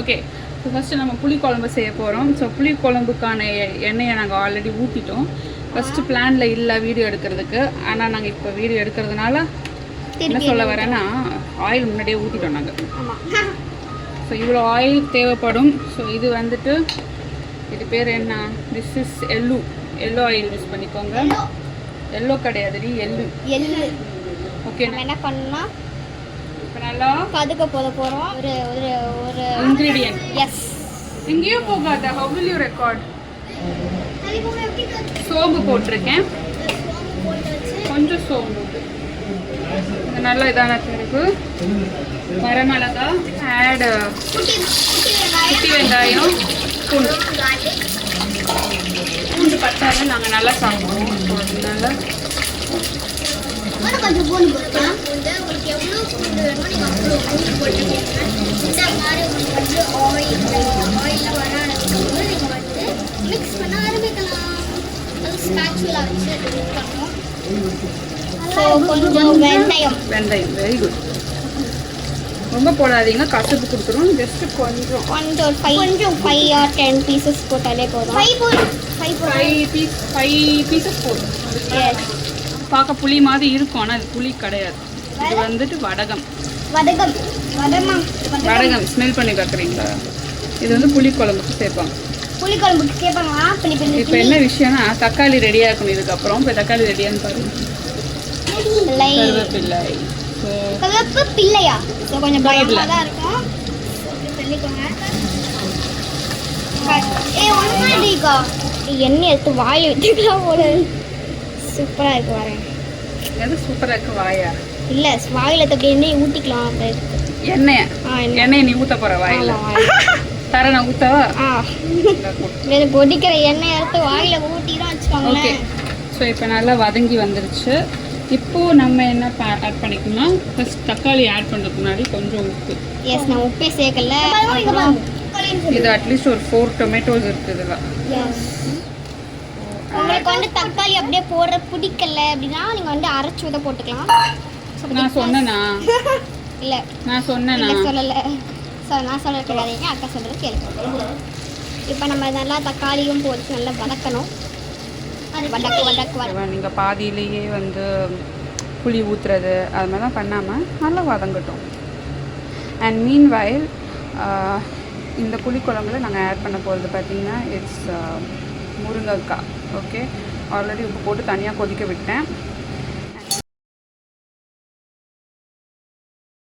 Okay, so first நம்ம புளிக்குழம்பு செய்ய போகிறோம். ஸோ புளிக்குழம்புக்கான எண்ணெயை நாங்கள் ஆல்ரெடி ஊற்றிட்டோம். ஃபஸ்ட்டு பிளானில் இல்லை வீடியோ எடுக்கிறதுக்கு. ஆனால் நாங்கள் இப்போ வீடியோ எடுக்கிறதுனால என்ன சொல்ல வரேன்னா ஆயில் முன்னாடியே ஊற்றிட்டோம் நாங்கள். ஸோ இவ்வளோ ஆயில் தேவைப்படும். ஸோ இது வந்துட்டு இது பேர் என்ன, this is yellow oil use பண்ணிக்கோங்க. எல்லோ கிடையாதுடி, எள்ளு. ஓகே, என்ன பண்ணா இப்போ நல்லா கதுக்க போகிறோம். ஒரு இன்க்ரீடியன்ட். எஸ், எங்கேயோ போகாத. how will you record? சோம்பு போட்டிருக்கேன், கொஞ்சம் சோம்பு. நல்லா இதான பிறகு வரமிளகா ஆட், குட்டி வெங்காயம், பூண்டு பட்டாலும் நாங்கள் நல்லா சாப்பிடுவோம். அதனால கொஞ்சம் பூண்டு போட்டுக்கலாம். உங்களுக்கு எவ்வளோ பூண்டு வேணுமோ நீங்கள் அவ்வளோ பூண்டு போட்டுக்கோங்க. இந்த மாதிரி உங்களுக்கு வந்து ஆயிலில் வர ஆரம்பிக்கும்போது நீங்கள் வந்து மிக்ஸ் பண்ண ஆரம்பிக்கலாம். அது ஸ்பேச்சுலா வச்சு மிக்ஸ் பண்ணணும். ஸோ கொஞ்சம் வெந்தயம். Very good. ரொம்ப போடாதீங்க, கசப்பு கொடுத்துரும். ஜஸ்ட் கொஞ்சம் 5 or 10 பீசஸ் போட்டாலே போதும். 5 பீசஸ் போதும். பார்க்க புளி மாதிரி இருக்கும், ஆனால் அது புளி கிடையாது. இது வந்துட்டு வடகம். ஸ்மெல் பண்ணி பார்க்குறீங்களா? இது வந்து புளிக்குழம்புக்கு சேர்ப்பாங்க. இப்போ என்ன விஷயம்னா தக்காளி ரெடியாக இருக்கணும் இதுக்கப்புறம். இப்போ தக்காளி ரெடியான்னு பாருங்க. கருவேப்பிலையா? ஸோ கொஞ்சம் பயமாக தான் இருக்கும். எண்ணெய் எடுத்து வாயில் வச்சுக்கலாம் போல. சூப்பராக இருக்கு வரேன். எது சூப்பராக இருக்கு? வாயா? இல்லை, வாயில் எடுத்து அப்படி எண்ணெய் ஊற்றிக்கலாம். எண்ணெய் நீ ஊற்ற போகிற வாயில்? தர நான் ஊற்றவா? கொதிக்கிற எண்ணெய் எடுத்து வாயில் ஊற்றிதான் வச்சுக்கோங்க. ஓகே, ஸோ இப்போ நல்லா வதங்கி வந்துருச்சு. இப்போது நம்ம என்ன ஆட் பண்ணிக்கணும், ஃபஸ்ட் தக்காளி ஆட் பண்ணுறதுக்கு முன்னாடி கொஞ்சம் உப்பு. எஸ், நான் உப்பே சேர்க்கல. இது அட்லீஸ்ட் ஒரு 4 டொமேட்டோஸ் இருக்குது இதில். உங்களுக்கு வந்து தக்காளி அப்படியே போடுற பிடிக்கல அப்படின்னா நீங்கள் வந்து அரைச்சி ஊத போட்டுக்கலாம். நான் சொன்னேனா? இல்லை, நான் சொன்னேனா? சொல்லலை. ஸோ நான் சொல்ல கிடையாதுங்க, அக்கா சொல்கிறது கேள்வி. இப்போ நம்ம நல்லா தக்காளியும் போட்டு நல்லா வதக்கணும். நீங்கள் பாதியிலேயே வந்து புளி ஊற்றுறது அது மாதிரிலாம் பண்ணாமல் நல்லா வதங்கட்டும். அண்ட் மீன் வயல் இந்த புளிக்குழம்புல நாங்கள் ஆட் பண்ண போகிறது பார்த்திங்கன்னா இட்ஸ் முருங்கைக்காய். ஓகே, ஆல்ரெடி உப்பு போட்டு தனியாக கொதிக்க விட்டேன்.